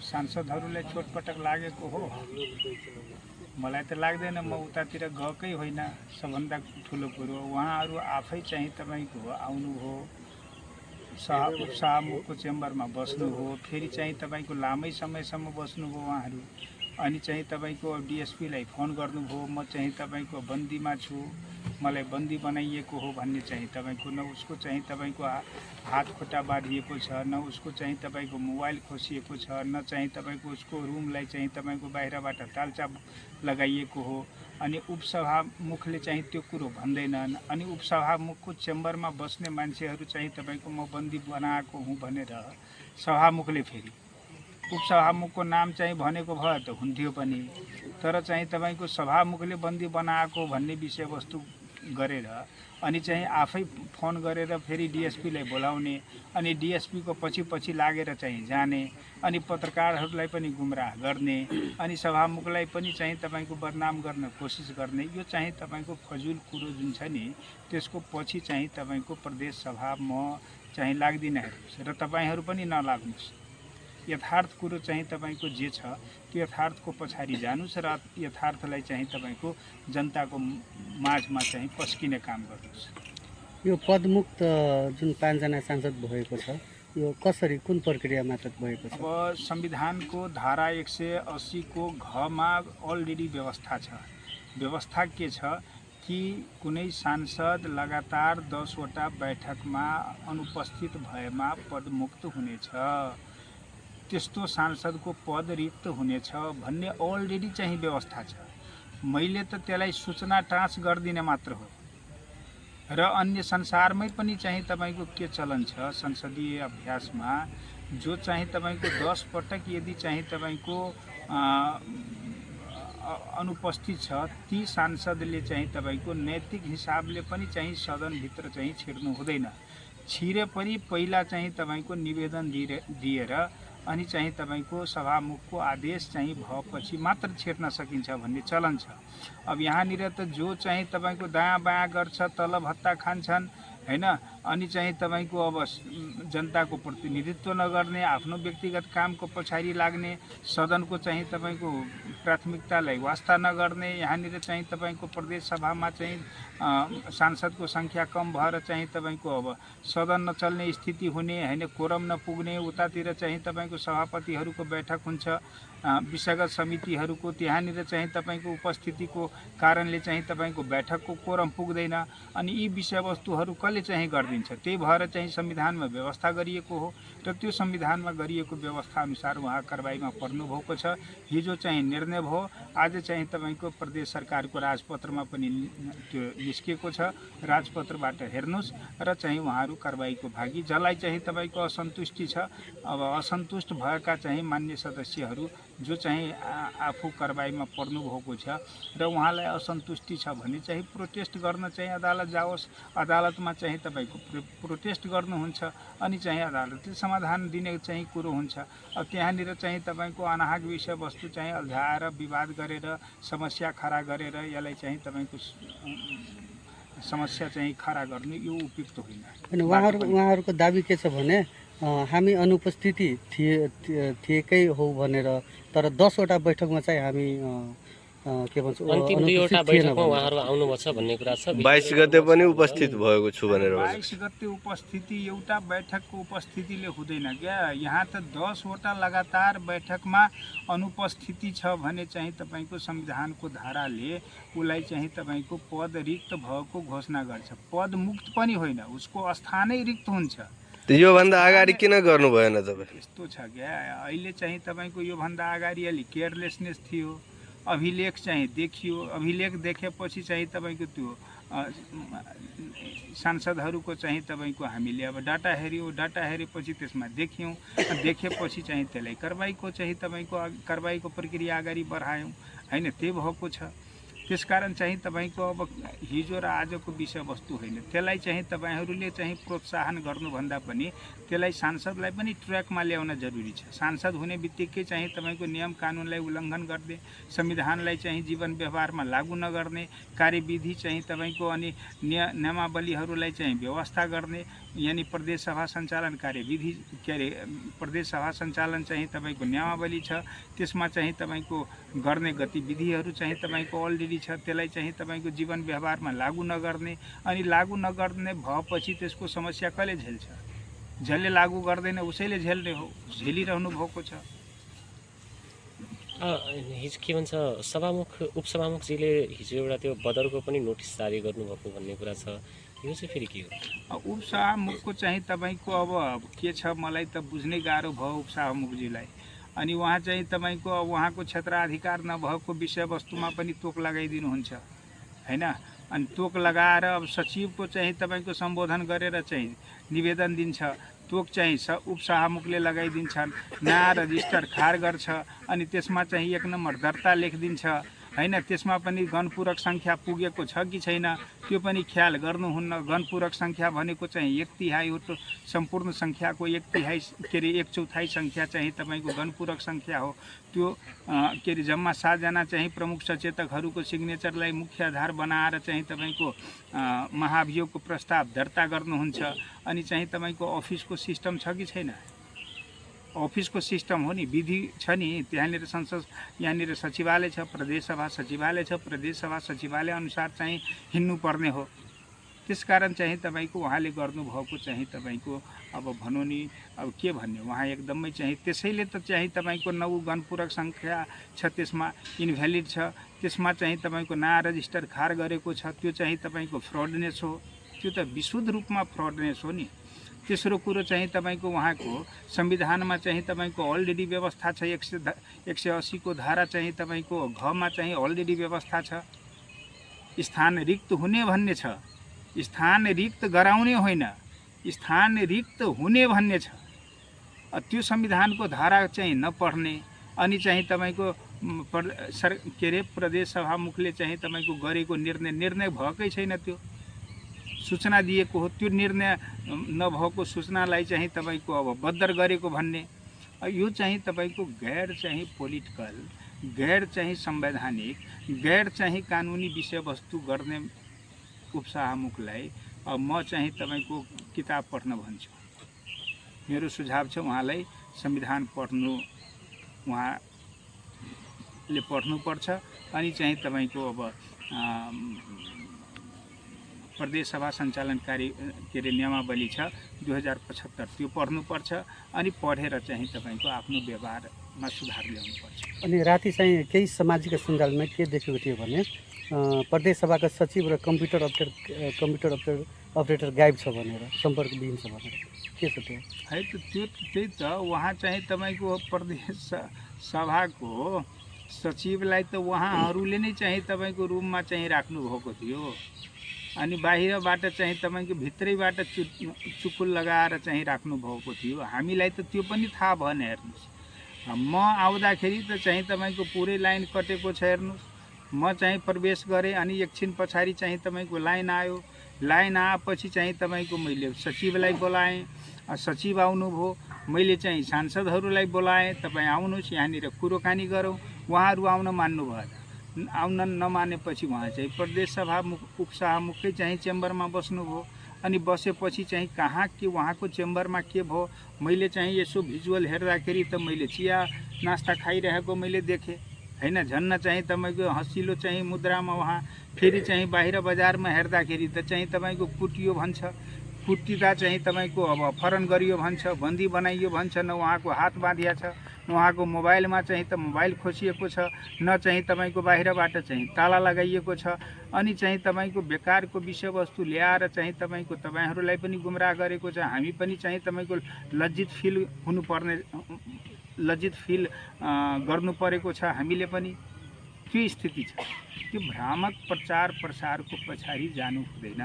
सांसदहरूलाई चोटपटक लागेको हो मलाई त लाग्दैन। म उतातिर गएकै होइन। सबभन्दा ठुलो कुरो उहाँहरू आफै चाहिँ तपाईँको आउनु हो, उपसभामुखको चेम्बरमा बस्नु हो, फेरि चाहिँ तपाईँको लामै समयसम्म बस्नु हो उहाँहरू। अनि चाहिँ तपाईँको डिएसपीलाई फोन गर्नुभयो, म चाहिँ तपाईँको बन्दीमा छु, मलाई बन्दी बनाइएको हो भन्ने चाहिँ तपाईँको न उसको चाहिँ तपाईँको हात खुट्टा बाँधिएको छ, न उसको चाहिँ तपाईँको मोबाइल खोसिएको छ, न चाहिँ तपाईँको उसको रुमलाई चाहिँ तपाईँको बाहिरबाट तालचाप लगाइएको हो। अनि उपसभामुखले चाहिँ त्यो कुरो भन्दैनन्। अनि उपसभामुखको चेम्बरमा बस्ने मान्छेहरू चाहिँ तपाईँको म बन्दी बनाएको हुँ भनेर सभामुखले फेरि उपसभामुखको नाम चाहिँ भनेको भए त हुन्थ्यो पनि, तर चाहिँ तपाईँको सभामुखले बन्दी बनाएको भन्ने विषयवस्तु गरेर अनि चाहिँ आफै फोन गरेर फेरि डिएसपीलाई बोलाउने, अनि डिएसपीको पछि लागेर चाहिँ जाने, अनि पत्रकारहरूलाई पनि गुमराह गर्ने, अनि सभामुखलाई पनि चाहिँ तपाईँको बदनाम गर्न कोसिस गर्ने। यो चाहिँ तपाईँको फजुल कुरो जुन छ नि, त्यसको पछि चाहिँ तपाईँको प्रदेश सभा म चाहिँ लाग्दिनँ हेर्नुहोस्, र तपाईँहरू पनि नलाग्नुहोस्। यथार्थ कुरो चाहिँ तपाईँको जे छ त्यो यथार्थको पछाडि जानुस् र यथार्थलाई चाहिँ तपाईँको जनताको माझमा चाहिँ पस्किने काम गर्नुहोस्। यो पदमुक्त जुन 5 जना सांसद भएको छ, यो कसरी कुन प्रक्रिया मार्फत भएको छ? अब संविधानको धारा 180 को घमा अलरेडी व्यवस्था छ। व्यवस्था के छ कि कुनै सांसद लगातार 10 वटा बैठकमा अनुपस्थित भएमा पदमुक्त हुनेछ, त्यस्तो सांसदको पद रिक्त हुनेछ भन्ने अलरेडी चाहिँ व्यवस्था छ। मैले त त्यसलाई सूचना टाँच गरिदिने मात्र हो। र अन्य संसारमै पनि चाहिँ तपाईँको के चलन छ संसदीय अभ्यासमा, जो चाहिँ तपाईँको 10 पटक यदि चाहिँ तपाईँको अनुपस्थित छ, ती सांसदले चाहिँ तपाईँको नैतिक हिसाबले पनि चाहिँ सदनभित्र चाहिँ छिर्नु हुँदैन। छिरे पनि पहिला चाहिँ तपाईँको निवेदन दिएर अनि चाहिँ तपाईँको सभामुखको आदेश चाहिँ भएपछि मात्र छिर्न सकिन्छ भन्ने चलन छ। अब यहाँनिर त जो चाहिँ तपाईँको दायाँ बायाँ गर्छ, तलब भत्ता खान्छन् हैन, अनि चाहिँ तपाईँको अब जनताको प्रतिनिधित्व नगर्ने, आफ्नो व्यक्तिगत कामको पछाडि लाग्ने, सदनको चाहिँ तपाईँको प्राथमिकतालाई वास्ता नगर्ने, यहाँनिर चाहिँ तपाईँको प्रदेश सभामा चाहिँ सांसदको सङ्ख्या कम भएर चाहिँ तपाईँको अब सदन नचल्ने स्थिति हुने हैन, कोरम नपुग्ने, उतातिर चाहिँ तपाईँको सभापतिहरूको बैठक हुन्छ, विषयगत समितिहरूको, त्यहाँनिर चाहिँ तपाईँको उपस्थितिको कारणले चाहिँ तपाईँको बैठकको कोरम पुग्दैन। अनि यी विषयवस्तुहरू कसले चाहिँ गरिदिन्छ? त्यही भएर चाहिँ संविधानमा व्यवस्था गरिएको हो र त्यो संविधानमा गरिएको व्यवस्था अनुसार उहाँ कारबाहीमा पर्नुभएको छ। हिजो चाहिँ निर्णय भयो, आज चाहिँ तपाईँको प्रदेश सरकारको राजपत्रमा पनि त्यो निस्किएको छ। राजपत्रबाट हेर्नुहोस् र चाहिँ उहाँहरू कारबाहीको भागी, जसलाई चाहिँ तपाईँको असन्तुष्टि छ, अब असन्तुष्ट भएका चाहिँ मान्य सदस्यहरू जो चाहिँ आफू कारबाहीमा पर्नुभएको छ र उहाँलाई असन्तुष्टि छ भने चाहिँ प्रोटेस्ट गर्न चाहिँ अदालत जाओस्, अदालतमा चाहिँ तपाईँको प्रोटेस्ट गर्नुहुन्छ, अनि चाहिँ अदालतले समाधान दिने चाहिँ कुरो हुन्छ। अब त्यहाँनिर चाहिँ तपाईँको अनाहक विषयवस्तु चाहिँ अल्झाएर विवाद गरेर समस्या खडा गरेर यसलाई चाहिँ तपाईँको समस्या चाहिँ खडा गर्नु यो उपयुक्त होइन। अनि उहाँहरूको दाबी के छ भने हामी अनुपस्थिति थिएकै हो भनेर, तर 10 वटा बैठकमा चाहिँ हामी के भन्छ अन्तिम 2 वटा बैठकमा उहाँहरू आउनुभएको छ भन्ने कुरा छ। 22 गते पनि उपस्थित भएको छु भनेर 22 गते उपस्थिति एउटा बैठकको उपस्थितिले हुँदैन क्या। यहाँ त 10 वटा लगातार बैठकमा अनुपस्थिति छ भने चाहिँ तपाईँको संविधानको धाराले उसलाई चाहिँ तपाईँको पद रिक्त भएको घोषणा गर्छ। पद मुक्त पनि होइन, उसको स्थानै रिक्त हुन्छ। योभन्दा अगाडि किन गर्नु भएन तपाईँ? यस्तो छ क्या, अहिले चाहिँ तपाईँको योभन्दा अगाडि अलि केयरलेसनेस थियो, अभिलेख चाहिँ देखियो, अभिलेख देखेपछि चाहिँ तपाईँको त्यो सांसदहरूको चाहिँ तपाईँको हामीले अब डाटा हेऱ्यौँ, डाटा हेरेपछि त्यसमा देख्यौँ, देखेपछि चाहिँ त्यसलाई कारबाहीको चाहिँ तपाईँको कारबाहीको प्रक्रिया अगाडि बढायौँ हैन, त्यही भएको छ। त्यसकारण चाहिँ तपाईँको अब हिजो र आजको विषयवस्तु होइन, त्यसलाई चाहिँ तपाईँहरूले चाहिँ प्रोत्साहन गर्नुभन्दा पनि त्यसलाई सांसदलाई पनि ट्र्याकमा ल्याउन जरुरी छ। सांसद हुने बित्तिकै चाहिँ तपाईँको नियम कानुनलाई उल्लङ्घन गर्ने, संविधानलाई चाहिँ जीवन व्यवहारमा लागू नगर्ने, कार्यविधि चाहिँ तपाईँको अनि नियमावलीहरूलाई चाहिँ व्यवस्था गर्ने, यानी प्रदेश सभा सञ्चालन कार्यविधि के अरे प्रदेश सभा सञ्चालन चाहिँ तपाईँको नियमावली छ, त्यसमा चाहिँ तपाईँको गर्ने गतिविधिहरू चाहिँ तपाईँको अलरेडी छ, त्यसलाई चाहिँ तपाईँको जीवन व्यवहारमा लागू नगर्ने, अनि लागू नगर्ने भएपछि त्यसको समस्या कसले झेल्छ? जसले लागू गर्दैन उसैले झेल्ने हो, झेलिरहनु भएको छ। हिजो के भन्छ सभामुख उपसभामुखजीले हिजो एउटा त्यो बदरको पनि नोटिस जारी गर्नुभएको भन्ने कुरा छ, यो चाहिँ फेरि के हो? उपसभामुखको चाहिँ तपाईँको अब के छ मलाई त बुझ्नै गाह्रो भयो उपसभामुखजीलाई। अनि उहाँ चाहिँ तपाईँको अब उहाँको क्षेत्राधिकार नभएको विषयवस्तुमा पनि तोक लगाइदिनुहुन्छ हैन। अनि तोक लगाएर अब सचिवको चाहिँ तपाईँको सम्बोधन गरेर चाहिँ निवेदन दिन्छ, तोक चाहिँ उपसभामुखले लगाइदिन्छन्, नयाँ रजिस्टर खार गर्छ, अनि त्यसमा चाहिँ 1 नम्बर दर्ता लेखिदिन्छ हैन। त्यसमा पनि गणपूरक सङ्ख्या पुगेको छ कि छैन त्यो पनि ख्याल गर्नुहुन्न। गणपूरक सङ्ख्या भनेको चाहिँ 1/3 हो, त सम्पूर्ण सङ्ख्याको 1/3 के अरे 1/4 सङ्ख्या चाहिँ तपाईँको गणपूरक सङ्ख्या हो। त्यो के अरे जम्मा 7 जना चाहिँ प्रमुख सचेतकहरूको सिग्नेचरलाई मुख्य आधार बनाएर चाहिँ तपाईँको महाभियोगको प्रस्ताव दर्ता गर्नुहुन्छ। अनि चाहिँ तपाईँको अफिसको सिस्टम छ कि छैन? अफिसको सिस्टम हो नि, विधि छ नि, त्यहाँनिर संसद यहाँनिर सचिवालय छ, प्रदेश सभा सचिवालय छ, प्रदेश सभा सचिवालय अनुसार चाहिँ हिँड्नुपर्ने हो। त्यसकारण चाहिँ तपाईँको उहाँले गर्नुभएको चाहिँ तपाईँको अब भनौँ नि अब के भन्ने, उहाँ एकदमै चाहिँ त्यसैले त चाहिँ तपाईँको 9 गणपूरक सङ्ख्या छ, त्यसमा इन्भ्यालिड छ, त्यसमा चाहिँ तपाईँको नयाँ रजिस्टर खार गरेको छ, त्यो चाहिँ तपाईँको फ्रडनेस हो, त्यो त विशुद्ध रूपमा फ्रडनेस हो नि। तेस्रो कुरो चाहिँ तपाईँको उहाँको संविधानमा चाहिँ तपाईँको अलरेडी व्यवस्था छ, 180 को धारा चाहिँ तपाईँको घमा चाहिँ अलरेडी व्यवस्था छ, स्थान रिक्त हुने भन्ने छ, स्थान रिक्त गराउने होइन, स्थान रिक्त हुने भन्ने छ। त्यो संविधानको धारा चाहिँ नपढ्ने, अनि चाहिँ तपाईँको के अरे प्रदेश सभामुखले चाहिँ तपाईँको गरेको निर्णय भएकै छैन, त्यो सूचना दिएको हो, त्यो निर्णय नभएको सूचनालाई चाहिँ तपाईँको अब बद्दर गरेको भन्ने, यो चाहिँ तपाईँको गैर चाहिँ पोलिटिकल, गैर चाहिँ संवैधानिक, गैर चाहिँ कानुनी विषयवस्तु गर्ने उपसभामुखलाई अब म चाहिँ तपाईँको किताब पढ्न भन्छु। मेरो सुझाव छ उहाँलाई संविधान पढ्नु, उहाँले पढ्नुपर्छ। अनि चाहिँ तपाईँको अब प्रदेश सभा सञ्चालन कार्य के अरे नियमावली छ 2075, त्यो पढ्नुपर्छ। अनि पढेर चाहिँ तपाईँको आफ्नो व्यवहारमा सुधार ल्याउनुपर्छ। अनि राति चाहिँ केही सामाजिक सञ्जालमा के देखेको थियो भने प्रदेश सभाका सचिव र कम्प्युटर अपरेटर गायब छ भनेर, सम्पर्कविहीन छ भनेर, के छ त्यो? है त त्यो त्यही त उहाँ चाहिँ तपाईँको प्रदेश सभाको सचिवलाई त उहाँहरूले नै चाहिँ तपाईँको रुममा चाहिँ राख्नुभएको थियो, अनि बाहिरबाट चाहिँ तपाईँको भित्रैबाट चुकुल लगाएर चाहिँ राख्नुभएको थियो। हामीलाई त त्यो पनि थाहा भएन। हेर्नुहोस्, म आउँदाखेरि त चाहिँ तपाईँको पुरै लाइन कटेको छ। हेर्नुहोस्, म चाहिँ प्रवेश गरेँ, अनि एकछिन पछाडि चाहिँ तपाईँको लाइन आयो, लाइन आएपछि चाहिँ तपाईँको मैले सचिवलाई बोलाएँ, सचिव आउनुभयो, मैले चाहिँ सांसदहरूलाई बोलाएँ, तपाईँ आउनुहोस् यहाँनिर कुरोकानी गरौँ। उहाँहरू आउन मान्नु भएन, आउन नमानेपछि उहाँ चाहिँ प्रदेश सभा उपसभामुखकै चाहिँ चेम्बरमा बस्नुभयो। अनि बसेपछि चाहिँ कहाँ के उहाँको चेम्बरमा के भयो, मैले चाहिँ यसो भिजुअल हेर्दाखेरि त मैले चिया नास्ता खाइरहेको मैले देखेँ हैन। झन्न चाहिँ तपाईँको हँसिलो चाहिँ मुद्रामा उहाँ फेरि चाहिँ बाहिर बजारमा हेर्दाखेरि त चाहिँ तपाईँको कुटियो भन्छ, कुटिँदा चाहिँ तपाईँको अब अपहरण गरियो भन्छ, बन्दी बनाइयो भन्छ, न उहाँको हात बाँधिया छ, न उहाँको मोबाइलमा चाहिँ त मोबाइल खोसिएको छ, न चाहिँ तपाईँको बाहिरबाट चाहिँ ताला लगाइएको छ। अनि चाहिँ तपाईँको बेकारको विषयवस्तु ल्याएर चाहिँ तपाईँहरूलाई पनि गुमराह गरेको छ। हामी पनि चाहिँ तपाईँको लज्जित फिल गर्नु परेको छ हामीले पनि। त्यो स्थिति छ। त्यो भ्रामक प्रचार प्रसारको पछाडि जानु हुँदैन।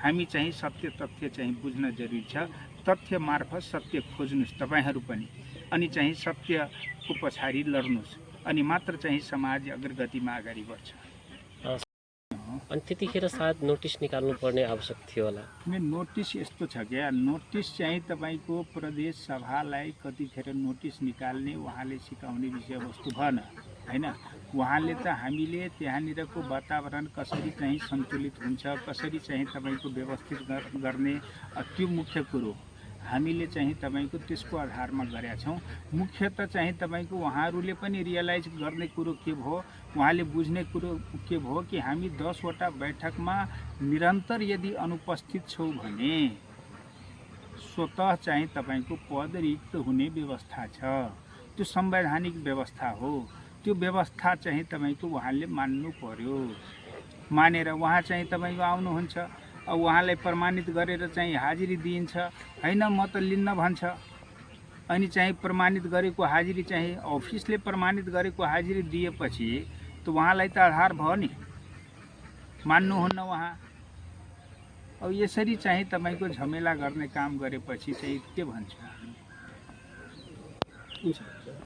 हामी चाहिँ सत्य तथ्य चाहिँ बुझ्न जरुरी छ। तथ्य मार्फत सत्य खोज्नुहोस् तपाईँहरू पनि, अनि चाहिँ सत्यको पछाडि लड्नुहोस्, अनि मात्र चाहिँ समाज अग्रगतिमा अगाडि बढ्छ। अनि त्यतिखेर सायद नोटिस निकाल्नु पर्ने आवश्यक थियो होला। नोटिस यस्तो छ क्या, नोटिस चाहिँ तपाईँको प्रदेश सभालाई कतिखेर नोटिस निकाल्ने उहाँले सिकाउने विषयवस्तु भएन। हैन। उहाँले त हामीले त्यहाँनिरको वातावरण कसरी चाहिँ सन्तुलित हुन्छ, कसरी चाहिँ तपाईँको व्यवस्थित गर्ने त्यो मुख्य कुरो हामीले चाहिँ तपाईँको त्यसको आधारमा गरेका छौँ। मुख्यत चाहिँ तपाईँको उहाँहरूले पनि रियलाइज गर्ने कुरो के भयो, उहाँले बुझ्ने कुरो के भयो कि हामी 10 वटा बैठकमा निरन्तर यदि अनुपस्थित छौँ भने स्वतः चाहिँ तपाईँको पद रिक्त हुने व्यवस्था छ। त्यो संवैधानिक व्यवस्था हो। त्यो व्यवस्था चाहिँ तपाईँको उहाँले मान्नु पर्यो। मानेर उहाँ चाहिँ तपाईँको आउनुहुन्छ, अब उहाँलाई प्रमाणित गरेर चाहिँ हाजिरी दिइन्छ, हैन म त लिन्न भन्छ। अनि चाहिँ प्रमाणित गरेको हाजिरी चाहिँ अफिसले प्रमाणित गरेको हाजिरी दिएपछि त उहाँलाई त आधार भयो नि, मान्नुहुन्न उहाँ। अब यसरी चाहिँ तपाईँको झमेला गर्ने काम गरेपछि चाहिँ के भन्छ। हुन्छ।